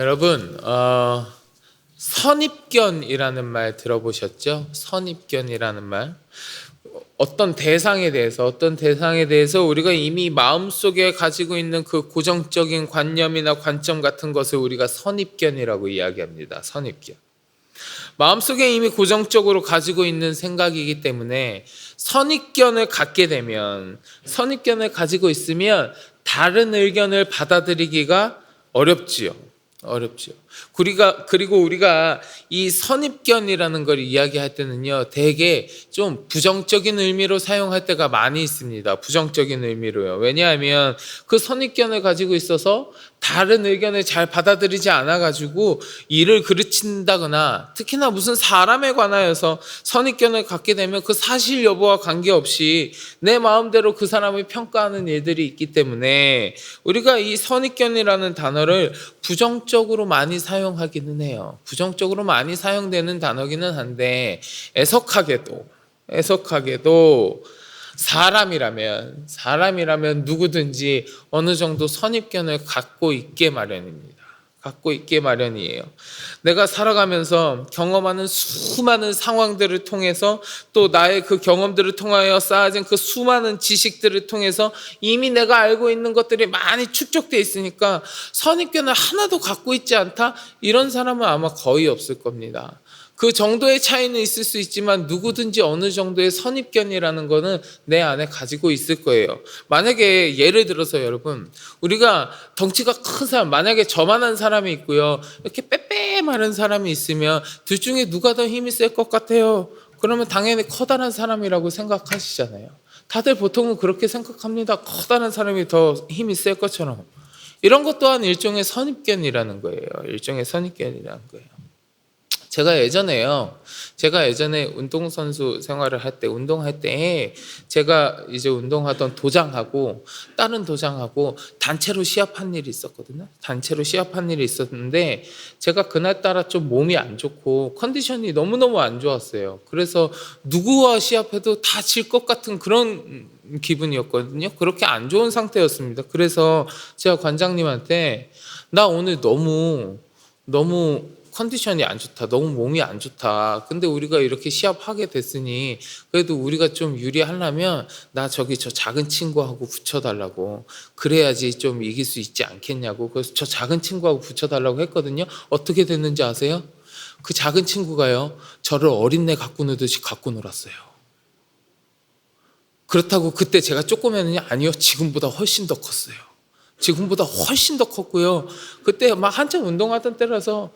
여러분, 선입견이라는 말 들어보셨죠? 선입견이라는 말. 어떤 대상에 대해서 우리가 이미 마음속에 가지고 있는 그 고정적인 관념이나 관점 같은 것을 우리가 선입견이라고 이야기합니다. 선입견. 마음속에 이미 고정적으로 가지고 있는 생각이기 때문에 선입견을 가지고 있으면 다른 의견을 받아들이기가 어렵지요. 그리고 우리가 이 선입견이라는 걸 이야기할 때는요, 되게 좀 부정적인 의미로 사용할 때가 많이 있습니다. 부정적인 의미로요. 왜냐하면 그 선입견을 가지고 있어서 다른 의견을 잘 받아들이지 않아가지고 이를 그르친다거나, 특히나 무슨 사람에 관하여서 선입견을 갖게 되면 그 사실 여부와 관계없이 내 마음대로 그 사람을 평가하는 일들이 있기 때문에 우리가 이 선입견이라는 단어를 부정적으로 많이 사용하기는 해요. 부정적으로 많이 사용되는 단어기는 한데, 애석하게도 사람이라면 누구든지 어느 정도 선입견을 갖고 있게 마련이에요. 내가 살아가면서 경험하는 수많은 상황들을 통해서, 또 나의 그 경험들을 통하여 쌓아진 그 수많은 지식들을 통해서 이미 내가 알고 있는 것들이 많이 축적되어 있으니까 선입견을 하나도 갖고 있지 않다? 이런 사람은 아마 거의 없을 겁니다. 그 정도의 차이는 있을 수 있지만 누구든지 어느 정도의 선입견이라는 거는 내 안에 가지고 있을 거예요. 만약에 예를 들어서 여러분, 우리가 덩치가 큰 사람, 만약에 저만한 사람이 있고요, 이렇게 빼빼 마른 사람이 있으면 둘 중에 누가 더 힘이 셀 것 같아요? 그러면 당연히 커다란 사람이라고 생각하시잖아요. 다들 보통은 그렇게 생각합니다. 커다란 사람이 더 힘이 셀 것처럼. 이런 것 또한 일종의 선입견이라는 거예요. 제가 예전에 운동선수 생활을 할 때, 운동할 때 제가 이제 운동하던 도장하고 다른 도장하고 단체로 시합한 일이 있었거든요. 단체로 시합한 일이 있었는데 제가 그날따라 좀 몸이 안 좋고 컨디션이 너무너무 안 좋았어요. 그래서 누구와 시합해도 다 질 것 같은 그런 기분이었거든요. 그렇게 안 좋은 상태였습니다. 그래서 제가 관장님한테 나 오늘 너무 컨디션이 안 좋다. 너무 몸이 안 좋다. 근데 우리가 이렇게 시합하게 됐으니 그래도 우리가 좀 유리하려면 나 저 작은 친구하고 붙여달라고. 그래야지 좀 이길 수 있지 않겠냐고. 그래서 저 작은 친구하고 붙여달라고 했거든요. 어떻게 됐는지 아세요? 그 작은 친구가요, 저를 어린애 갖고 놀듯이 갖고 놀았어요. 그렇다고 그때 제가 조그매느냐? 아니요. 지금보다 훨씬 더 컸어요. 지금보다 훨씬 더 컸고요. 그때 막 한참 운동하던 때라서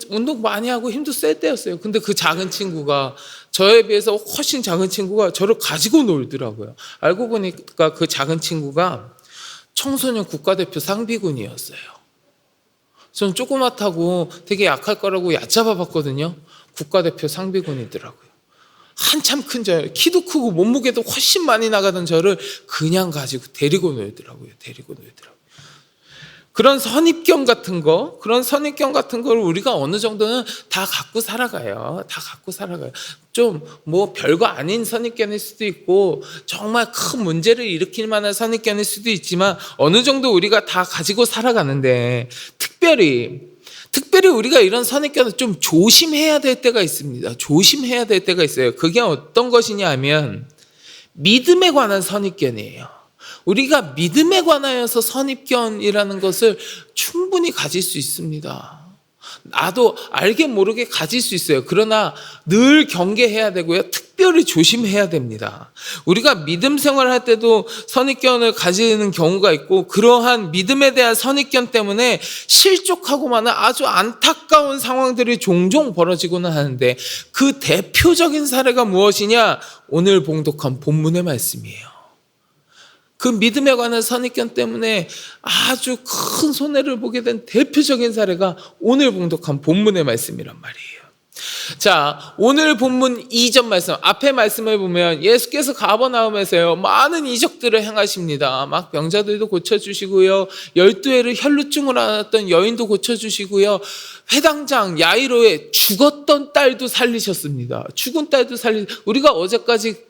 운동 많이 하고 힘도 셀 때였어요. 근데 그 작은 친구가, 저에 비해서 훨씬 작은 친구가 저를 가지고 놀더라고요. 알고 보니까 그 작은 친구가 청소년 국가대표 상비군이었어요. 저는 조그맣다고 되게 약할 거라고 얕잡아 봤거든요. 국가대표 상비군이더라고요. 한참 큰 키도 크고 몸무게도 훨씬 많이 나가던 저를 그냥 가지고 데리고 놀더라고요. 그런 선입견 같은 걸 우리가 어느 정도는 다 갖고 살아가요. 좀 뭐 별거 아닌 선입견일 수도 있고 정말 큰 문제를 일으킬 만한 선입견일 수도 있지만 어느 정도 우리가 다 가지고 살아가는데, 특별히 우리가 이런 선입견을 좀 조심해야 될 때가 있습니다. 그게 어떤 것이냐 하면 믿음에 관한 선입견이에요. 우리가 믿음에 관하여서 선입견이라는 것을 충분히 가질 수 있습니다. 나도 알게 모르게 가질 수 있어요. 그러나 늘 경계해야 되고요. 특별히 조심해야 됩니다. 우리가 믿음 생활할 때도 선입견을 가지는 경우가 있고, 그러한 믿음에 대한 선입견 때문에 실족하고 마는 아주 안타까운 상황들이 종종 벌어지고는 하는데, 그 대표적인 사례가 무엇이냐? 오늘 봉독한 본문의 말씀이에요. 그 믿음에 관한 선입견 때문에 아주 큰 손해를 보게 된 대표적인 사례가 오늘 봉독한 본문의 말씀이란 말이에요. 자, 오늘 본문 2절 말씀, 앞에 말씀을 보면 예수께서 가버나움에서요, 많은 이적들을 행하십니다. 막 병자들도 고쳐주시고요, 12회를 혈루증으로 앓았던 여인도 고쳐주시고요, 회당장 야이로의 죽었던 딸도 살리셨습니다. 우리가 어제까지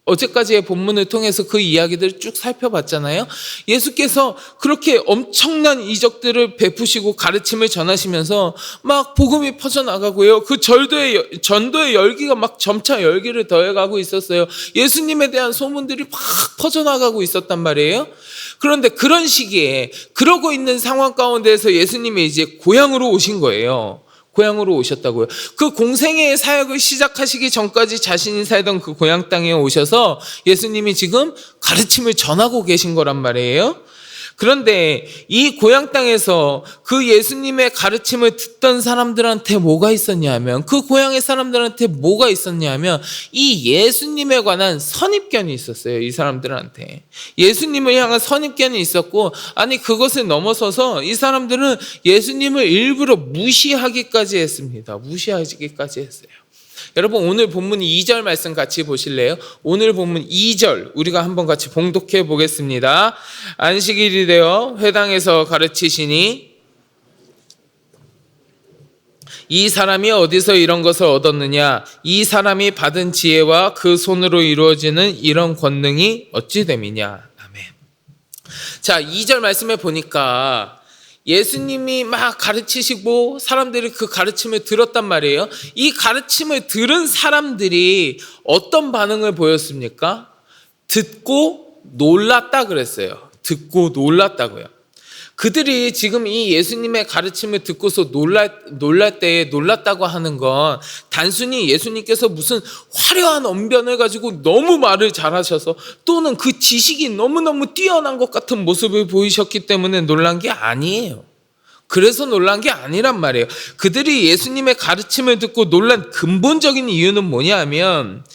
어제까지의 본문을 통해서 그 이야기들을 쭉 살펴봤잖아요. 예수께서 그렇게 엄청난 이적들을 베푸시고 가르침을 전하시면서 막 복음이 퍼져나가고요. 그 전도의 열기가 막 점차 열기를 더해가고 있었어요. 예수님에 대한 소문들이 막 퍼져나가고 있었단 말이에요. 그런데 그런 시기에 그러고 있는 상황 가운데에서 예수님이 이제 고향으로 오신 거예요. 고향으로 오셨다고요. 그 공생애의 사역을 시작하시기 전까지 자신이 살던 그 고향 땅에 오셔서 예수님이 지금 가르침을 전하고 계신 거란 말이에요. 그런데 이 고향 땅에서 그 예수님의 가르침을 듣던 사람들한테 뭐가 있었냐면, 그 고향의 사람들한테 뭐가 있었냐면 이 예수님에 관한 선입견이 있었어요. 이 사람들한테 예수님을 향한 선입견이 있었고, 아니 그것을 넘어서서 이 사람들은 예수님을 일부러 무시하기까지 했습니다. 무시하기까지 했어요. 여러분, 오늘 본문 2절 말씀 같이 보실래요? 오늘 본문 2절 우리가 한번 같이 봉독해 보겠습니다. 안식일이 되어 회당에서 가르치시니 이 사람이 어디서 이런 것을 얻었느냐? 이 사람이 받은 지혜와 그 손으로 이루어지는 이런 권능이 어찌 됨이냐? 아멘. 자, 2절 말씀에 보니까 예수님이 막 가르치시고 사람들이 그 가르침을 들었단 말이에요. 이 가르침을 들은 사람들이 어떤 반응을 보였습니까? 듣고 놀랐다 그랬어요. 듣고 놀랐다고요. 그들이 지금 이 예수님의 가르침을 듣고서 놀랄 때에 놀랐다고 하는 건 단순히 예수님께서 무슨 화려한 언변을 가지고 너무 말을 잘하셔서, 또는 그 지식이 너무너무 뛰어난 것 같은 모습을 보이셨기 때문에 놀란 게 아니에요. 그래서 놀란 게 아니란 말이에요. 그들이 예수님의 가르침을 듣고 놀란 근본적인 이유는 뭐냐면,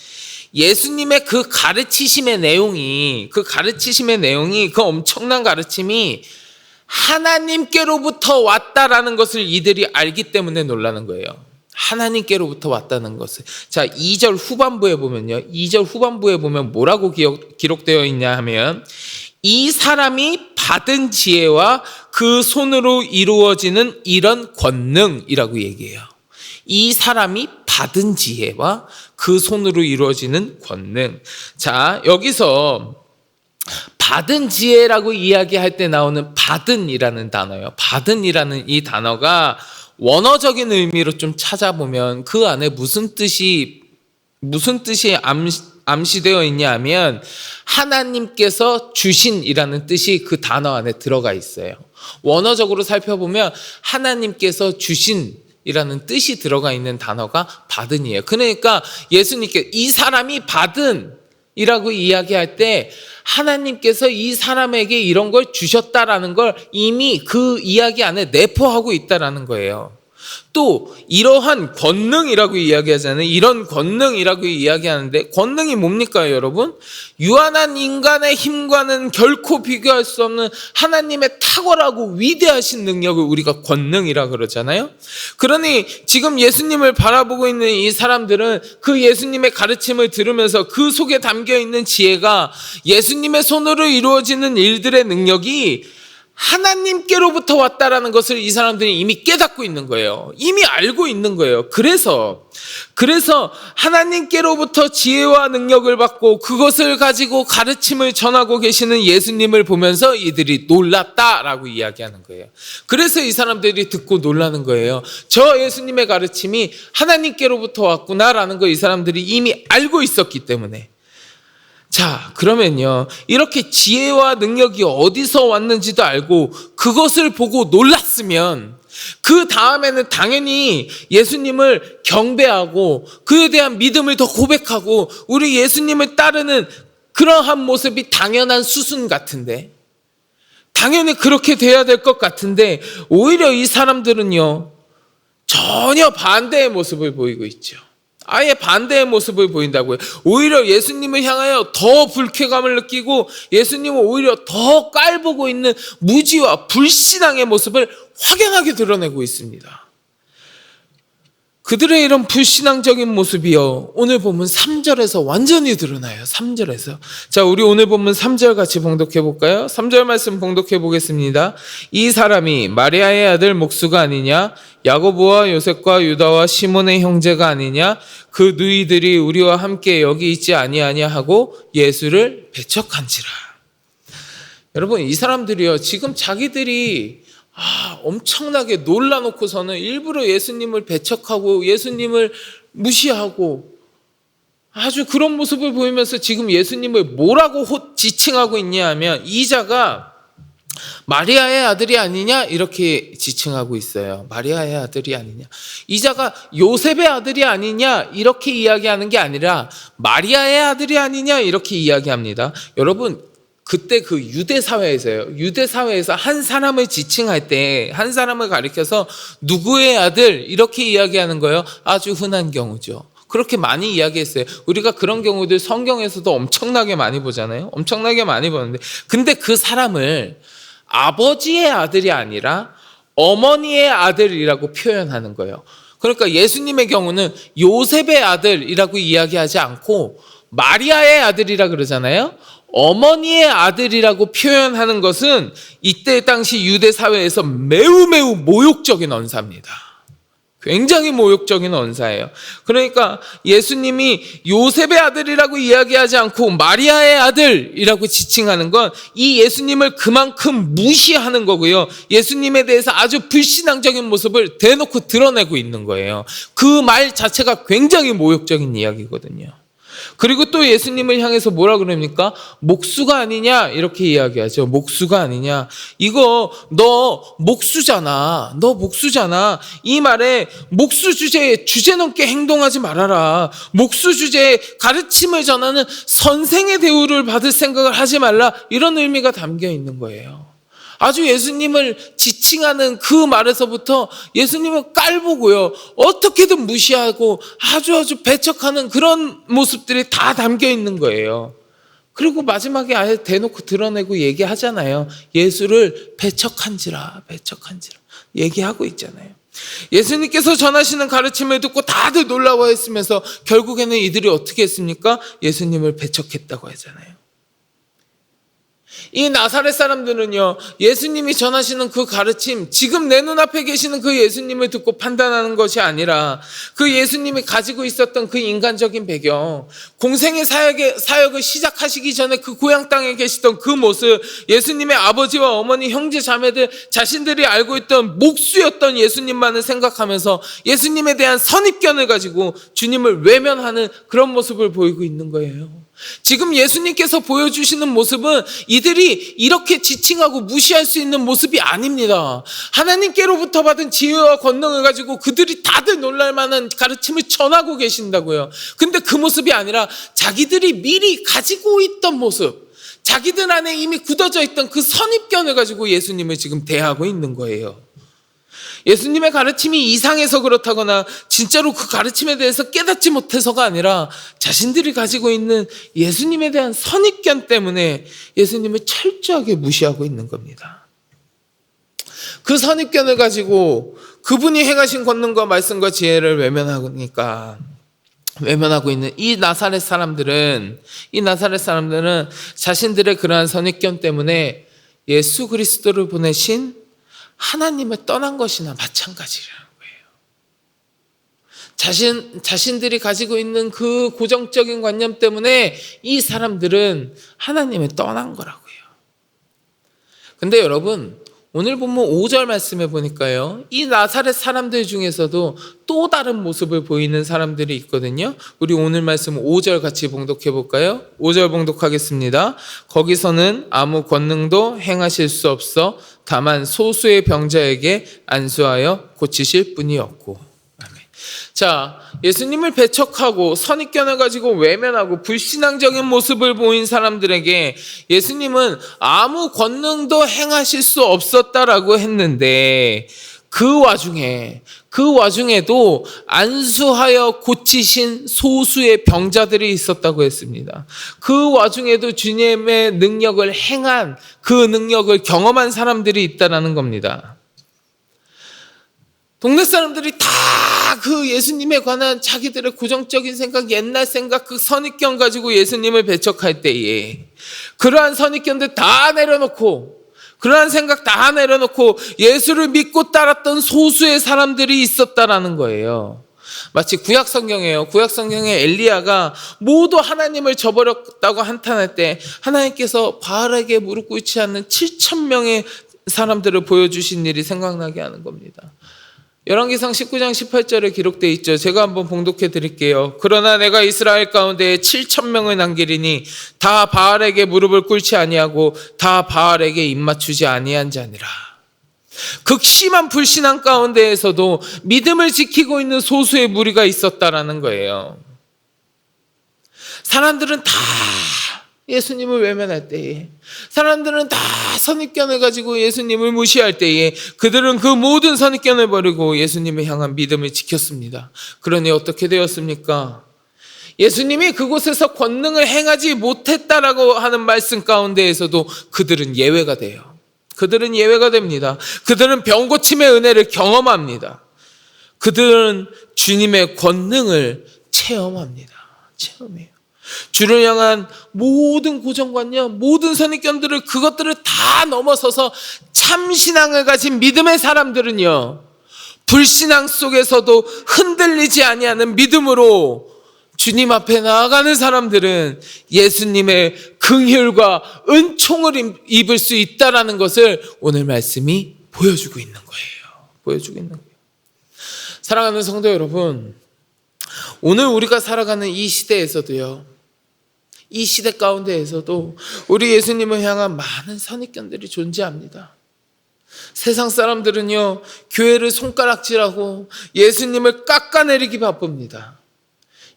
예수님의 그 가르치심의 내용이, 그 엄청난 가르침이 하나님께로부터 왔다라는 것을 이들이 알기 때문에 놀라는 거예요. 하나님께로부터 왔다는 것을. 자, 2절 후반부에 보면요. 2절 후반부에 보면 뭐라고 기록되어 있냐 하면, 이 사람이 받은 지혜와 그 손으로 이루어지는 이런 권능이라고 얘기해요. 이 사람이 받은 지혜와 그 손으로 이루어지는 권능. 자, 여기서 받은 지혜라고 이야기할 때 나오는 받은이라는 단어예요. 받은이라는 이 단어가 원어적인 의미로 좀 찾아보면 그 안에 무슨 뜻이 암시되어 있냐 하면, 하나님께서 주신이라는 뜻이 그 단어 안에 들어가 있어요. 원어적으로 살펴보면 하나님께서 주신이라는 뜻이 들어가 있는 단어가 받은이에요. 그러니까 예수님께 이 사람이 받은이라고 이야기할 때 하나님께서 이 사람에게 이런 걸 주셨다라는 걸 이미 그 이야기 안에 내포하고 있다라는 거예요. 또 이러한 권능이라고 이야기하잖아요. 이런 권능이라고 이야기하는데, 권능이 뭡니까 여러분? 유한한 인간의 힘과는 결코 비교할 수 없는 하나님의 탁월하고 위대하신 능력을 우리가 권능이라고 그러잖아요. 그러니 지금 예수님을 바라보고 있는 이 사람들은 그 예수님의 가르침을 들으면서 그 속에 담겨있는 지혜가, 예수님의 손으로 이루어지는 일들의 능력이 하나님께로부터 왔다라는 것을 이 사람들이 이미 깨닫고 있는 거예요. 이미 알고 있는 거예요. 그래서 하나님께로부터 지혜와 능력을 받고 그것을 가지고 가르침을 전하고 계시는 예수님을 보면서 이들이 놀랐다라고 이야기하는 거예요. 그래서 이 사람들이 듣고 놀라는 거예요. 저 예수님의 가르침이 하나님께로부터 왔구나라는 거 이 사람들이 이미 알고 있었기 때문에. 자, 그러면요, 이렇게 지혜와 능력이 어디서 왔는지도 알고 그것을 보고 놀랐으면 그 다음에는 당연히 예수님을 경배하고 그에 대한 믿음을 더 고백하고 우리 예수님을 따르는 그러한 모습이 당연한 수순 같은데, 당연히 그렇게 돼야 될 것 같은데, 오히려 이 사람들은요 전혀 반대의 모습을 보이고 있죠. 아예 반대의 모습을 보인다고요. 오히려 예수님을 향하여 더 불쾌감을 느끼고 예수님을 오히려 더 깔보고 있는 무지와 불신앙의 모습을 확연하게 드러내고 있습니다. 그들의 이런 불신앙적인 모습이요, 오늘 보면 3절에서 완전히 드러나요. 3절에서. 자, 우리 오늘 보면 3절 같이 봉독해 볼까요? 3절 말씀 봉독해 보겠습니다. 이 사람이 마리아의 아들 목수가 아니냐? 야고보와 요셉과 유다와 시몬의 형제가 아니냐? 그 누이들이 우리와 함께 여기 있지 아니하냐 하고 예수를 배척한지라. 여러분, 이 사람들이요, 지금 자기들이 엄청나게 놀라놓고서는 일부러 예수님을 배척하고 예수님을 무시하고 아주 그런 모습을 보이면서 지금 예수님을 뭐라고 지칭하고 있냐 하면, 이 자가 마리아의 아들이 아니냐 이렇게 지칭하고 있어요. 마리아의 아들이 아니냐, 이 자가 요셉의 아들이 아니냐 이렇게 이야기하는 게 아니라 마리아의 아들이 아니냐 이렇게 이야기합니다. 여러분, 그때 그 유대 사회에서 한 사람을 지칭할 때, 한 사람을 가리켜서 누구의 아들 이렇게 이야기하는 거예요. 아주 흔한 경우죠. 그렇게 많이 이야기했어요. 우리가 그런 경우들 성경에서도 엄청나게 많이 보잖아요. 엄청나게 많이 보는데, 근데 그 사람을 아버지의 아들이 아니라 어머니의 아들이라고 표현하는 거예요. 그러니까 예수님의 경우는 요셉의 아들이라고 이야기하지 않고 마리아의 아들이라 그러잖아요. 어머니의 아들이라고 표현하는 것은 이때 당시 유대 사회에서 매우 모욕적인 언사입니다. 굉장히 모욕적인 언사예요. 그러니까 예수님이 요셉의 아들이라고 이야기하지 않고 마리아의 아들이라고 지칭하는 건 이 예수님을 그만큼 무시하는 거고요. 예수님에 대해서 아주 불신앙적인 모습을 대놓고 드러내고 있는 거예요. 그 말 자체가 굉장히 모욕적인 이야기거든요. 그리고 또 예수님을 향해서 뭐라 그럽니까? 목수가 아니냐 이렇게 이야기하죠. 목수가 아니냐, 이거 너 목수잖아, 너 목수잖아. 이 말에 목수 주제에 주제넘게 행동하지 말아라, 목수 주제에 가르침을 전하는 선생의 대우를 받을 생각을 하지 말라, 이런 의미가 담겨 있는 거예요. 아주 예수님을 지칭하는 그 말에서부터 예수님을 깔보고요, 어떻게든 무시하고 아주 배척하는 그런 모습들이 다 담겨 있는 거예요. 그리고 마지막에 아예 대놓고 드러내고 얘기하잖아요. 예수를 배척한지라 얘기하고 있잖아요. 예수님께서 전하시는 가르침을 듣고 다들 놀라워했으면서 결국에는 이들이 어떻게 했습니까? 예수님을 배척했다고 하잖아요. 이 나사렛 사람들은요, 예수님이 전하시는 그 가르침, 지금 내 눈앞에 계시는 그 예수님을 듣고 판단하는 것이 아니라 그 예수님이 가지고 있었던 그 인간적인 배경, 공생의 사역을 시작하시기 전에 그 고향 땅에 계시던 그 모습, 예수님의 아버지와 어머니, 형제, 자매들 자신들이 알고 있던 목수였던 예수님만을 생각하면서 예수님에 대한 선입견을 가지고 주님을 외면하는 그런 모습을 보이고 있는 거예요. 지금 예수님께서 보여주시는 모습은 이들이 이렇게 지칭하고 무시할 수 있는 모습이 아닙니다. 하나님께로부터 받은 지혜와 권능을 가지고 그들이 다들 놀랄 만한 가르침을 전하고 계신다고요. 근데 그 모습이 아니라 자기들이 미리 가지고 있던 모습, 자기들 안에 이미 굳어져 있던 그 선입견을 가지고 예수님을 지금 대하고 있는 거예요. 예수님의 가르침이 이상해서 그렇다거나 진짜로 그 가르침에 대해서 깨닫지 못해서가 아니라 자신들이 가지고 있는 예수님에 대한 선입견 때문에 예수님을 철저하게 무시하고 있는 겁니다. 그 선입견을 가지고 그분이 행하신 권능과 말씀과 지혜를 외면하고 있는 이 나사렛 사람들은 자신들의 그러한 선입견 때문에 예수 그리스도를 보내신 하나님을 떠난 것이나 마찬가지라는 거예요. 자신들이 가지고 있는 그 고정적인 관념 때문에 이 사람들은 하나님을 떠난 거라고요. 근데 여러분, 오늘 본문 5절 말씀에 보니까요, 이 나사렛 사람들 중에서도 또 다른 모습을 보이는 사람들이 있거든요. 우리 오늘 말씀 5절 같이 봉독해 볼까요? 5절 봉독하겠습니다. 거기서는 아무 권능도 행하실 수 없어 다만 소수의 병자에게 안수하여 고치실 뿐이었고. 아멘. 자, 예수님을 배척하고 선입견을 가지고 외면하고 불신앙적인 모습을 보인 사람들에게 예수님은 아무 권능도 행하실 수 없었다라고 했는데, 그 와중에도 안수하여 고치신 소수의 병자들이 있었다고 했습니다. 그 와중에도 주님의 능력을 행한, 그 능력을 경험한 사람들이 있다는 겁니다. 동네 사람들이 다 그 예수님에 관한 자기들의 고정적인 생각, 옛날 생각, 그 선입견 가지고 예수님을 배척할 때에 그러한 선입견들 다 내려놓고, 그러한 생각 다 내려놓고 예수를 믿고 따랐던 소수의 사람들이 있었다라는 거예요. 마치 구약 성경이에요. 구약 성경에 엘리야가 모두 하나님을 저버렸다고 한탄할 때 하나님께서 바알에게 무릎 꿇지 않는 7,000명의 사람들을 보여주신 일이 생각나게 하는 겁니다. 열왕기상 19장 18절에 기록되어 있죠. 제가 한번 봉독해 드릴게요. 그러나 내가 이스라엘 가운데 7,000명을 남기리니 다 바알에게 무릎을 꿇지 아니하고 다 바알에게 입맞추지 아니한 자니라. 극심한 불신앙 가운데에서도 믿음을 지키고 있는 소수의 무리가 있었다라는 거예요. 사람들은 다 예수님을 외면할 때에, 사람들은 다 선입견을 가지고 예수님을 무시할 때에 그들은 그 모든 선입견을 버리고 예수님을 향한 믿음을 지켰습니다. 그러니 어떻게 되었습니까? 예수님이 그곳에서 권능을 행하지 못했다라고 하는 말씀 가운데에서도 그들은 예외가 돼요. 그들은 예외가 됩니다. 그들은 병고침의 은혜를 경험합니다. 그들은 주님의 권능을 체험합니다. 체험해요. 주를 향한 모든 고정관념, 모든 선입견들을, 그것들을 다 넘어서서 참신앙을 가진 믿음의 사람들은요, 불신앙 속에서도 흔들리지 아니하는 믿음으로 주님 앞에 나아가는 사람들은 예수님의 긍휼과 은총을 입을 수 있다라는 것을 오늘 말씀이 보여주고 있는 거예요. 보여주고 있는 거예요. 사랑하는 성도 여러분, 오늘 우리가 살아가는 이 시대에서도요, 이 시대 가운데에서도 우리 예수님을 향한 많은 선입견들이 존재합니다. 세상 사람들은요, 교회를 손가락질하고 예수님을 깎아내리기 바쁩니다.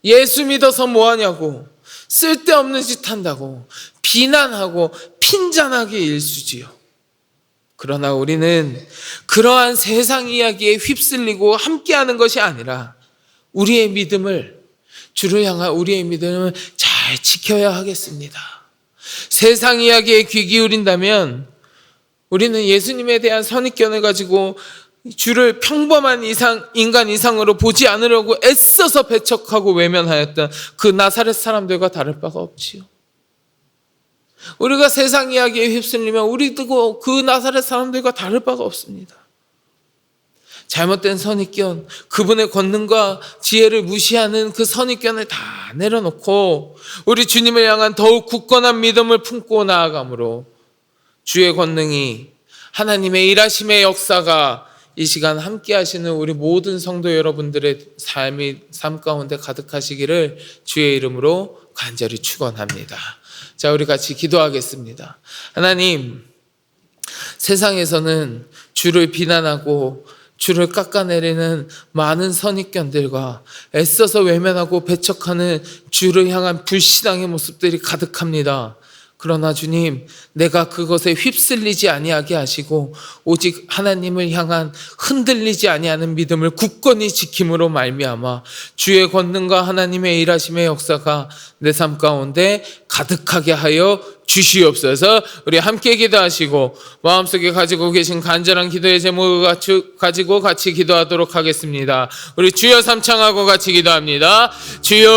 예수 믿어서 뭐하냐고, 쓸데없는 짓 한다고 비난하고 핀잔하기 일쑤지요. 그러나 우리는 그러한 세상 이야기에 휩쓸리고 함께하는 것이 아니라 우리의 믿음을, 주를 향한 우리의 믿음을 잘 지켜야 하겠습니다. 세상 이야기에 귀 기울인다면 우리는 예수님에 대한 선입견을 가지고 주를 평범한 인간 이상으로 보지 않으려고 애써서 배척하고 외면하였던 그 나사렛 사람들과 다를 바가 없지요. 우리가 세상 이야기에 휩쓸리면 우리도 그 나사렛 사람들과 다를 바가 없습니다. 잘못된 선입견, 그분의 권능과 지혜를 무시하는 그 선입견을 다 내려놓고 우리 주님을 향한 더욱 굳건한 믿음을 품고 나아가므로 주의 권능이, 하나님의 일하심의 역사가 이 시간 함께 하시는 우리 모든 성도 여러분들의 삶 가운데 가득하시기를 주의 이름으로 간절히 축원합니다. 자, 우리 같이 기도하겠습니다. 하나님, 세상에서는 주를 비난하고 주를 깎아내리는 많은 선입견들과 애써서 외면하고 배척하는 주를 향한 불신앙의 모습들이 가득합니다. 그러나 주님, 내가 그것에 휩쓸리지 아니하게 하시고 오직 하나님을 향한 흔들리지 아니하는 믿음을 굳건히 지킴으로 말미암아 주의 권능과 하나님의 일하심의 역사가 내 삶 가운데 가득하게 하여 주시옵소서. 우리 함께 기도하시고 마음속에 가지고 계신 간절한 기도의 제목을 가지고 같이 기도하도록 하겠습니다. 우리 주여 삼창하고 같이 기도합니다. 주여